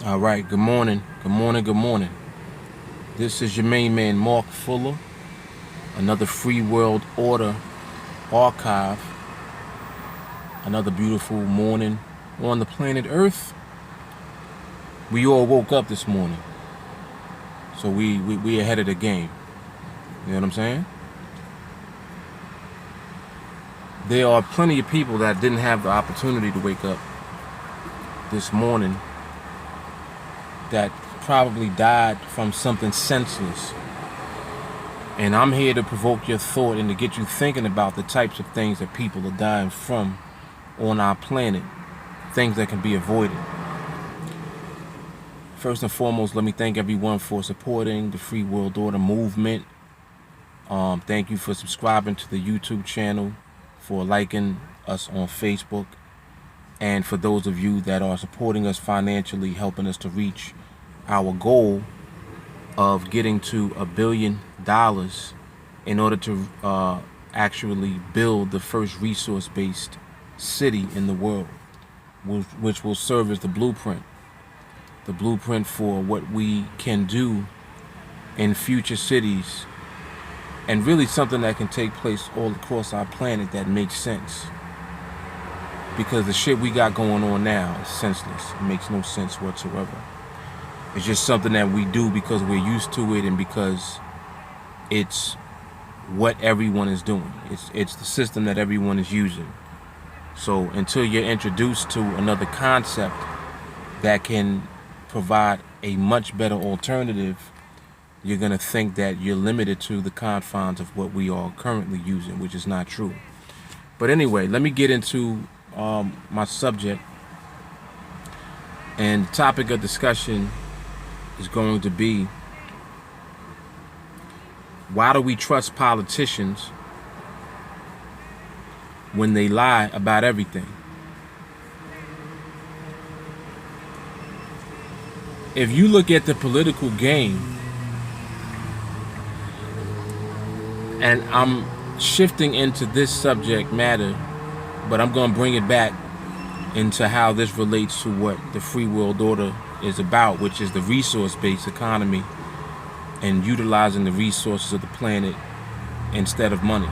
All right, good morning, good morning, good morning. This is your main man, Mark Fuller, another Free World Order archive, another beautiful morning on the planet Earth. We all woke up this morning, so we ahead of the game. You know what I'm saying? There are plenty of people that didn't have the opportunity to wake up this morning that probably died from something senseless. And I'm here to provoke your thought and to get you thinking about the types of things that people are dying from on our planet, things that can be avoided. First and foremost, let me thank everyone for supporting the Free World Order movement. Thank you for subscribing to the YouTube channel, for liking us on Facebook, and for those of you that are supporting us financially, helping us to reach our goal of getting to $1 billion in order to actually build the first resource-based city in the world, which will serve as the blueprint for what we can do in future cities, and really something that can take place all across our planet that makes sense. Because the shit we got going on now is senseless. It makes no sense whatsoever. It's just something that we do because we're used to it and because it's what everyone is doing. It's the system that everyone is using. So until you're introduced to another concept that can provide a much better alternative, you're going to think that you're limited to the confines of what we are currently using, which is not true. But anyway, let me get into my subject. And the topic of discussion is going to be, why do we trust politicians when they lie about everything? If you look at the political game, and I'm shifting into this subject matter, but I'm going to bring it back into how this relates to what the Free World Order is about, which is the resource-based economy and utilizing the resources of the planet instead of money.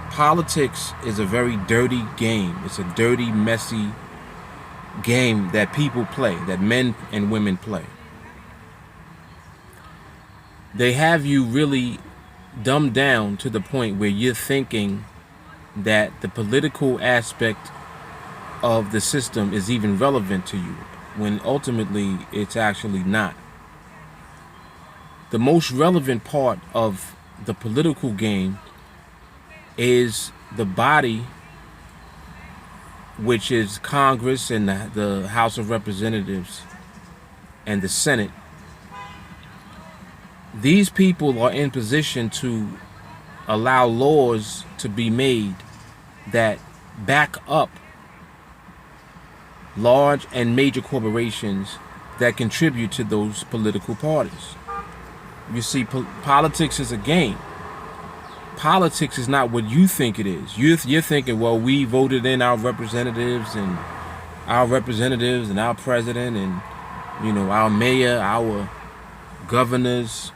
Politics is a very dirty game. It's a dirty, messy game that people play, that men and women play. They have you really dumbed down to the point where you're thinking that the political aspect of the system is even relevant to you, when ultimately it's actually not. The most relevant part of the political game is the body, which is Congress and the House of Representatives and the Senate. These people are in position to allow laws to be made that back up large and major corporations that contribute to those political parties. You see, politics is a game. Politics is not what you think it is. You're thinking, well, we voted in our representatives and our president and, our mayor, our governors.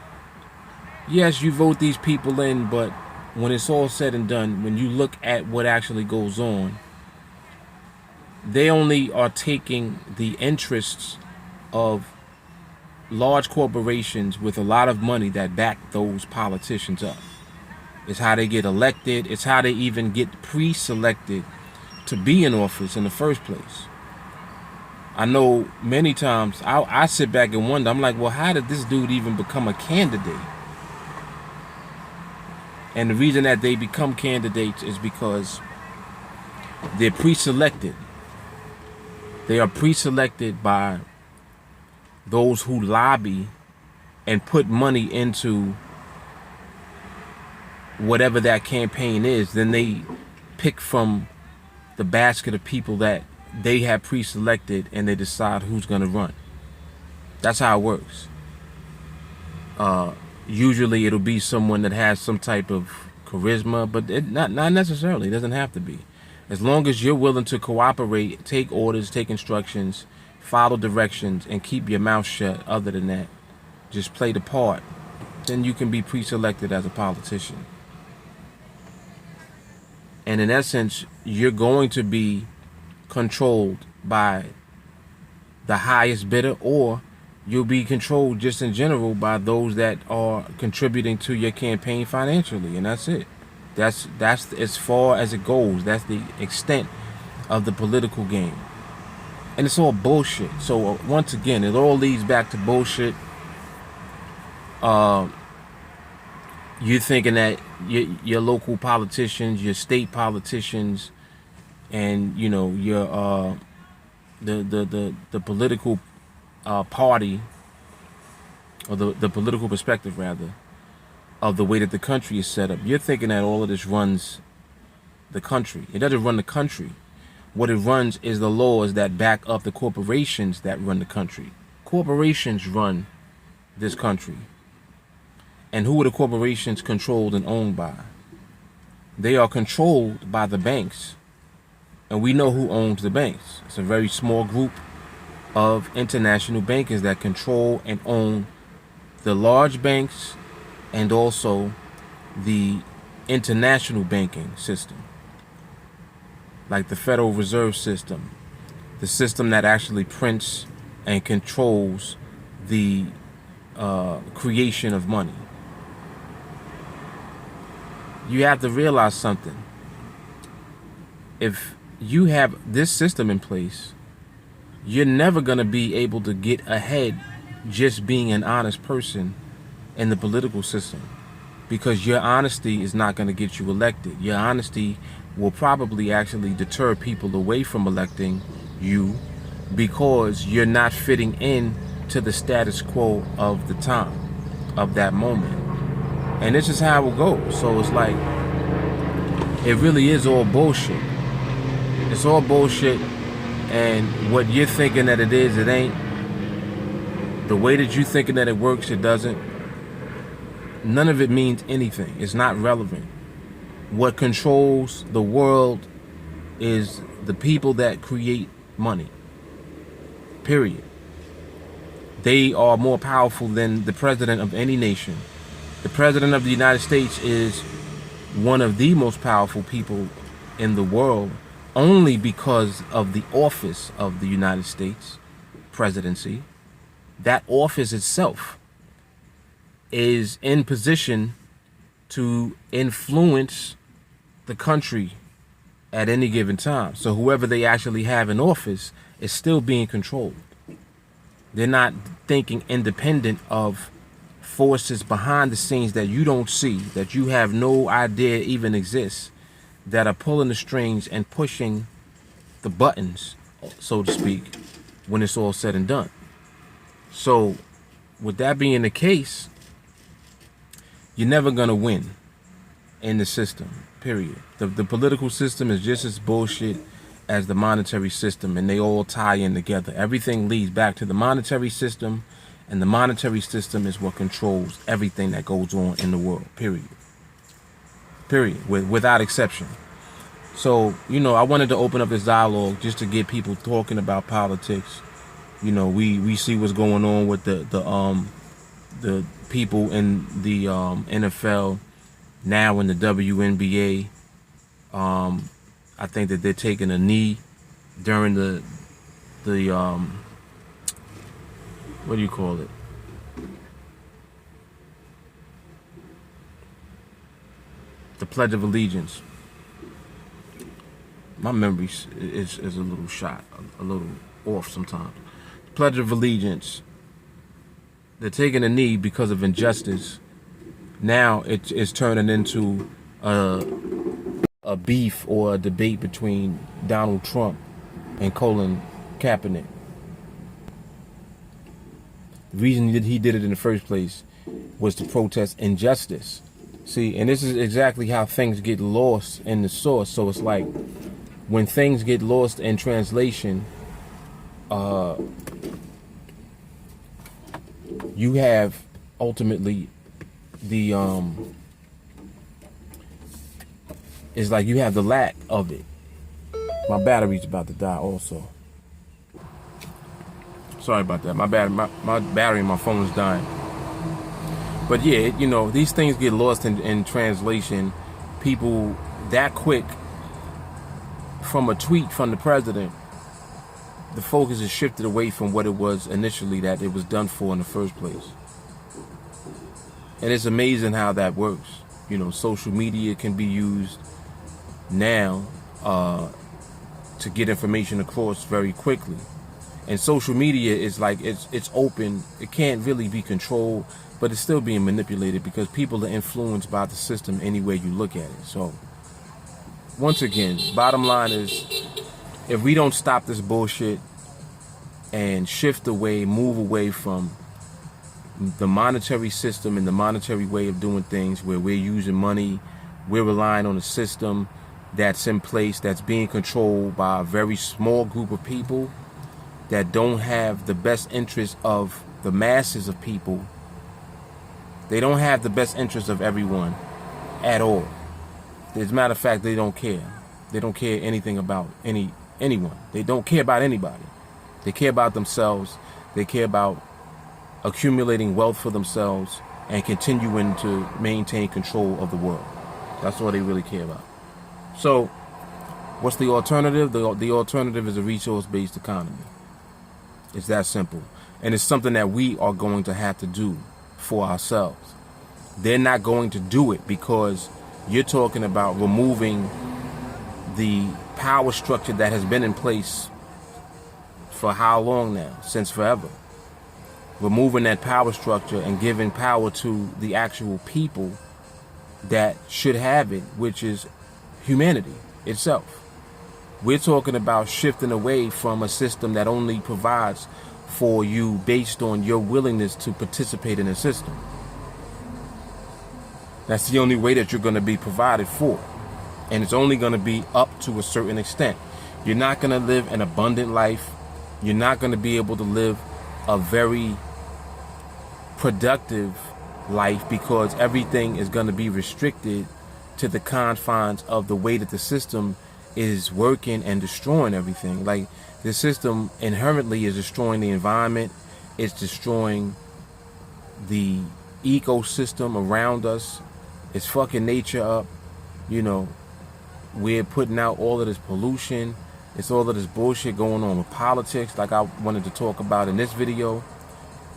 Yes, you vote these people in, but when it's all said and done, when you look at what actually goes on, they only are taking the interests of large corporations with a lot of money that back those politicians up. It's how they get elected. It's how they even get pre-selected to be in office in the first place. I know many times I sit back and wonder, I'm like, well, how did this dude even become a candidate? And the reason that they become candidates is because they're pre-selected. They are pre-selected by those who lobby and put money into whatever that campaign is. Then they pick from the basket of people that they have pre-selected and they decide who's going to run. That's how it works. Usually it'll be someone that has some type of charisma, but not necessarily. It doesn't have to be. As long as you're willing to cooperate, take orders, take instructions, follow directions, and keep your mouth shut. Other than that, just play the part. Then you can be pre-selected as a politician. And in essence, you're going to be controlled by the highest bidder, or you'll be controlled just in general by those that are contributing to your campaign financially, and that's it. That's as far as it goes. That's the extent of the political game, and it's all bullshit. So once again, it all leads back to bullshit. You're thinking that your local politicians, your state politicians, and your the political party, or the political perspective rather, of the way that the country is set up. You're thinking that all of this runs the country. It doesn't run the country. What it runs is the laws that back up the corporations that run the country. Corporations run this country. And who are the corporations controlled and owned by? They are controlled by the banks. And we know who owns the banks. It's a very small group of international bankers that control and own the large banks and also the international banking system, like the Federal Reserve System, the system that actually prints and controls the creation of money. You have to realize something. If you have this system in place, you're never going to be able to get ahead just being an honest person in the political system, because your honesty is not going to get you elected. Your honesty will probably actually deter people away from electing you, because you're not fitting in to the status quo of the time, of that moment. And this is how it goes. So it's like, it really is all bullshit. It's all bullshit. And what you're thinking that it is, it ain't. The way that you're thinking that it works, it doesn't. None of it means anything. It's not relevant. What controls the world is the people that create money. Period. They are more powerful than the president of any nation. The president of the United States is one of the most powerful people in the world, only because of the office of the United States presidency. That office itself is in position to influence the country at any given time. So whoever they actually have in office is still being controlled. They're not thinking independent of forces behind the scenes that you don't see, that you have no idea even exists, that are pulling the strings and pushing the buttons, so to speak, when it's all said and done. So with that being the case, you're never going to win in the system, period. The political system is just as bullshit as the monetary system, and they all tie in together. Everything leads back to the monetary system, and the monetary system is what controls everything that goes on in the world, period. Period, without exception. So, I wanted to open up this dialogue just to get people talking about politics. We see what's going on with the people in the NFL, now in the WNBA. I think that they're taking a knee during the what do you call it? The Pledge of Allegiance. My memory is a little shot, a little off sometimes. The Pledge of Allegiance. They're taking a knee because of injustice. Now it's turning into a beef or a debate between Donald Trump and Colin Kaepernick. The reason that he did it in the first place was to protest injustice. See, and this is exactly how things get lost in the source. So it's like, when things get lost in translation, you have ultimately the it's like you have the lack of it. My battery's about to die also. Sorry about that. My battery in my phone is dying. But yeah, you know, these things get lost in translation. People that quick from a tweet from the president, the focus is shifted away from what it was initially that it was done for in the first place. And it's amazing how that works. You know, social media can be used now to get information across very quickly. And social media is like, it's open. It can't really be controlled, but it's still being manipulated because people are influenced by the system any way you look at it. So, once again, bottom line is, if we don't stop this bullshit and shift away, move away from the monetary system and the monetary way of doing things, where we're using money, we're relying on a system that's in place, that's being controlled by a very small group of people that don't have the best interest of the masses of people. They don't have the best interest of everyone at all. As a matter of fact, they don't care. They don't care anything about anyone. They don't care about anybody. They care about themselves. They care about accumulating wealth for themselves and continuing to maintain control of the world. That's all they really care about. So, what's the alternative? The alternative is a resource-based economy. It's that simple. And it's something that we are going to have to do for ourselves. They're not going to do it because you're talking about removing the power structure that has been in place for how long now? Since forever. Removing that power structure and giving power to the actual people that should have it, which is humanity itself. We're talking about shifting away from a system that only provides for you based on your willingness to participate in the system. That's the only way that you're going to be provided for. And it's only going to be up to a certain extent. You're not going to live an abundant life. You're not going to be able to live a very productive life because everything is going to be restricted to the confines of the way that the system is working and destroying everything. Like, the system inherently is destroying the environment. It's destroying the ecosystem around us. It's fucking nature up. You know, we're putting out all of this pollution. It's all of this bullshit going on with politics, like I wanted to talk about in this video.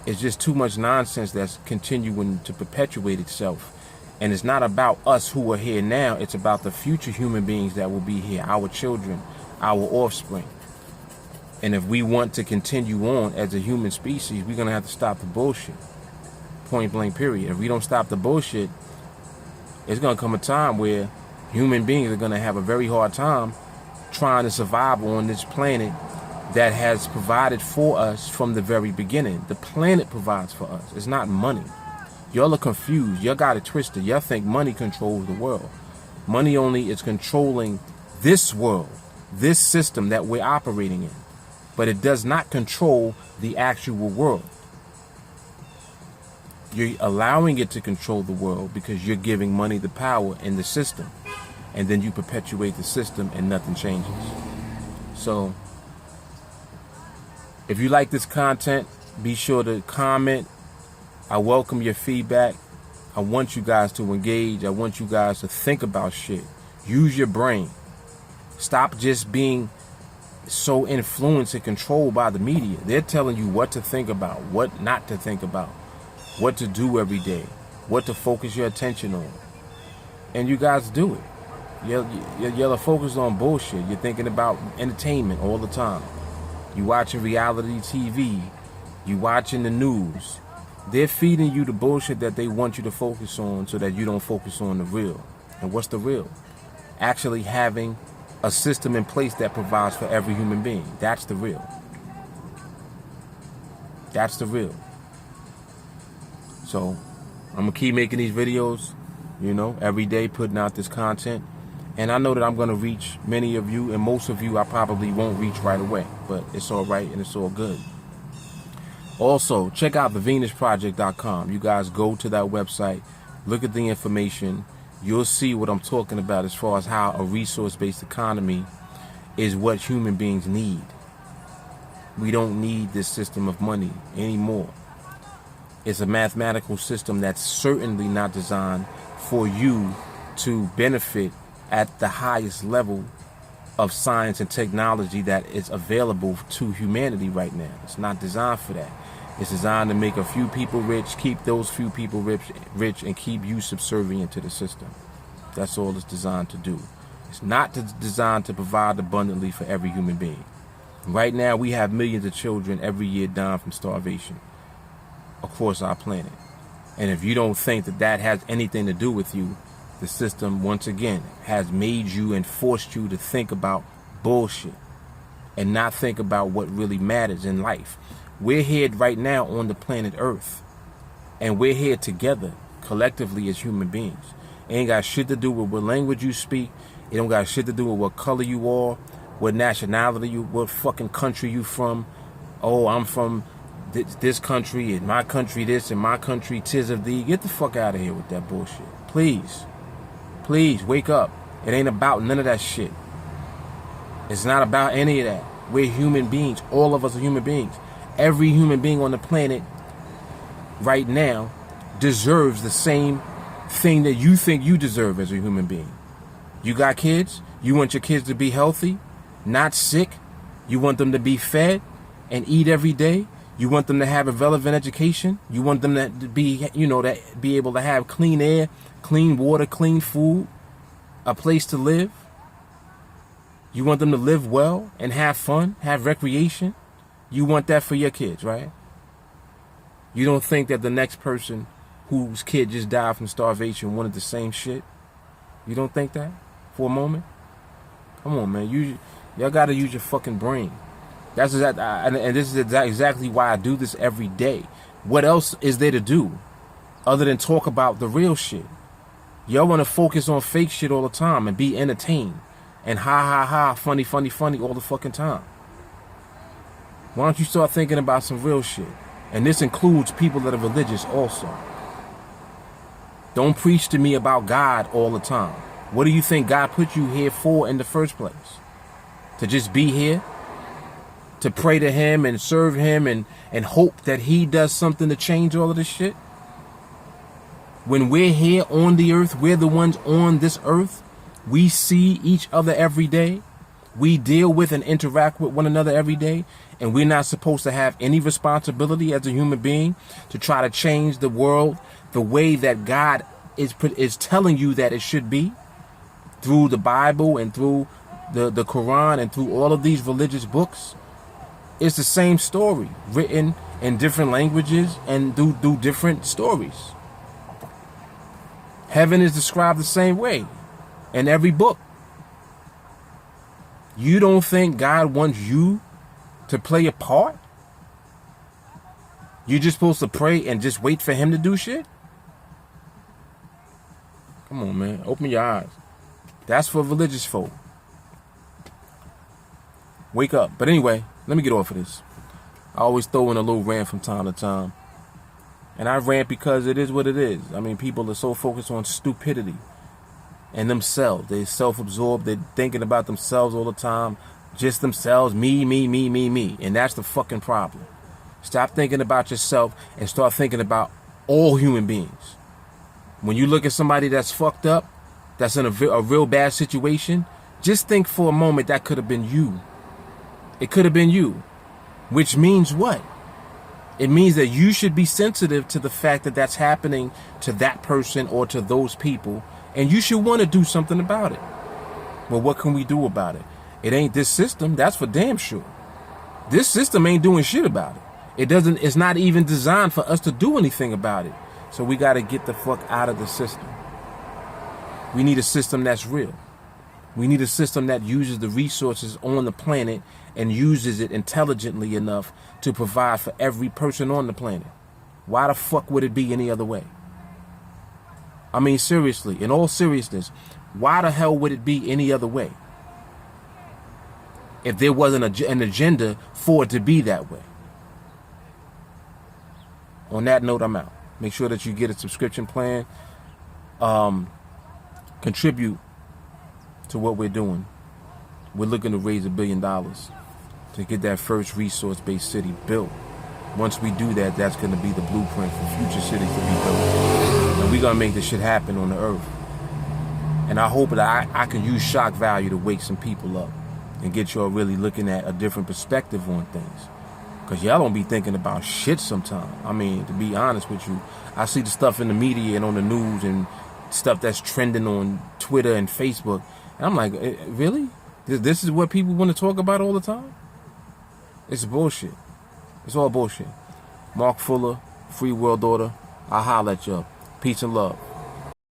It's just too much nonsense that's continuing to perpetuate itself. And it's not about us who are here now. It's about the future human beings that will be here, our children, our offspring. And if we want to continue on as a human species, we're going to have to stop the bullshit. Point blank, period. If we don't stop the bullshit, it's going to come a time where human beings are going to have a very hard time trying to survive on this planet that has provided for us from the very beginning. The planet provides for us. It's not money. Y'all are confused. Y'all got it twisted. Y'all think money controls the world. Money only is controlling this world, this system that we're operating in. But it does not control the actual world. You're allowing it to control the world because you're giving money the power in the system. And then you perpetuate the system and nothing changes. So, if you like this content, be sure to comment. I welcome your feedback. I want you guys to engage. I want you guys to think about shit. Use your brain. Stop just being so influenced and controlled by the media. They're telling you what to think about, what not to think about, what to do every day, what to focus your attention on. And you guys do it. You're focused on bullshit. You're thinking about entertainment all the time. You watching reality TV. You watching the news. They're feeding you the bullshit that they want you to focus on so that you don't focus on the real. And what's the real? Actually having a system in place that provides for every human being. That's the real. That's the real. So, I'm going to keep making these videos, you know, every day, putting out this content. And I know that I'm going to reach many of you, and most of you I probably won't reach right away. But it's all right and it's all good. Also, check out thevenusproject.com. You guys go to that website, look at the information. You'll see what I'm talking about as far as how a resource-based economy is what human beings need. We don't need this system of money anymore. It's a mathematical system that's certainly not designed for you to benefit at the highest level of science and technology that is available to humanity right now. It's not designed for that. It's designed to make a few people rich, keep those few people rich, and keep you subservient to the system. That's all it's designed to do. It's not designed to provide abundantly for every human being. Right now, we have millions of children every year dying from starvation across our planet. And if you don't think that that has anything to do with you, the system, once again, has made you and forced you to think about bullshit and not think about what really matters in life. We're here right now on the planet Earth, and we're here together, collectively as human beings. It ain't got shit to do with what language you speak. It don't got shit to do with what color you are, what nationality you, what fucking country you from. Oh, I'm from this country, and my country this, and my country tis of thee. Get the fuck out of here with that bullshit. Please. Please, wake up. It ain't about none of that shit. It's not about any of that. We're human beings. All of us are human beings. Every human being on the planet right now deserves the same thing that you think you deserve as a human being. You got kids? You want your kids to be healthy, not sick. You want them to be fed and eat every day. You want them to have a relevant education. You want them to be, to be able to have clean air, clean water, clean food, a place to live. You want them to live well and have fun, have recreation. You want that for your kids, right? You don't think that the next person whose kid just died from starvation wanted the same shit? You don't think that for a moment? Come on, man. Y'all got to use your fucking brain. That's exactly, and this is exactly why I do this every day. What else is there to do other than talk about the real shit? Y'all want to focus on fake shit all the time and be entertained and ha, funny all the fucking time. Why don't you start thinking about some real shit? And this includes people that are religious also. Don't preach to me about God all the time. What do you think God put you here for in the first place? To just be here? To pray to him and serve him and hope that he does something to change all of this shit? When we're here on the earth, we're the ones on this earth. We see each other every day. We deal with and interact with one another every day. And we're not supposed to have any responsibility as a human being to try to change the world the way that God is telling you that it should be, through the Bible and through the Quran and through all of these religious books. It's the same story written in different languages and through different stories. Heaven is described the same way in every book. You don't think God wants you to play a part? You're just supposed to pray and just wait for him to do shit? Come on, man. Open your eyes. That's for religious folk. Wake up. But anyway, let me get off of this. I always throw in a little rant from time to time. And I rant because it is what it is. I mean, people are so focused on stupidity and themselves. They're self-absorbed. They're thinking about themselves all the time. Just themselves. Me. And that's the fucking problem. Stop thinking about yourself and start thinking about all human beings. When you look at somebody that's fucked up, that's in a real bad situation, just think for a moment that could have been you. It could have been you. Which means what? It means that you should be sensitive to the fact that that's happening to that person or to those people, and you should want to do something about it. Well, what can we do about it? It ain't this system, that's for damn sure. This system ain't doing shit about it. It's not even designed for us to do anything about it. So we got to get the fuck out of the system. We need a system that's real. We need a system that uses the resources on the planet and uses it intelligently enough to provide for every person on the planet. Why the fuck would it be any other way? I mean, seriously, in all seriousness, why the hell would it be any other way? If there wasn't an agenda for it to be that way. On that note, I'm out. Make sure that you get a subscription plan. Contribute to what we're doing. We're looking to raise $1 billion. to get that first resource-based city built. Once we do that, that's going to be the blueprint for future cities to be built. And we're going to make this shit happen on the earth. And I hope that I can use shock value to wake some people up and get y'all really looking at a different perspective on things. Because y'all don't be thinking about shit sometimes. I mean, to be honest with you, I see the stuff in the media and on the news and stuff that's trending on Twitter and Facebook. And I'm like, really? This is what people want to talk about all the time? It's bullshit. It's all bullshit. Mark Fuller, Free World Order. I'll holler at y'all. Peace and love.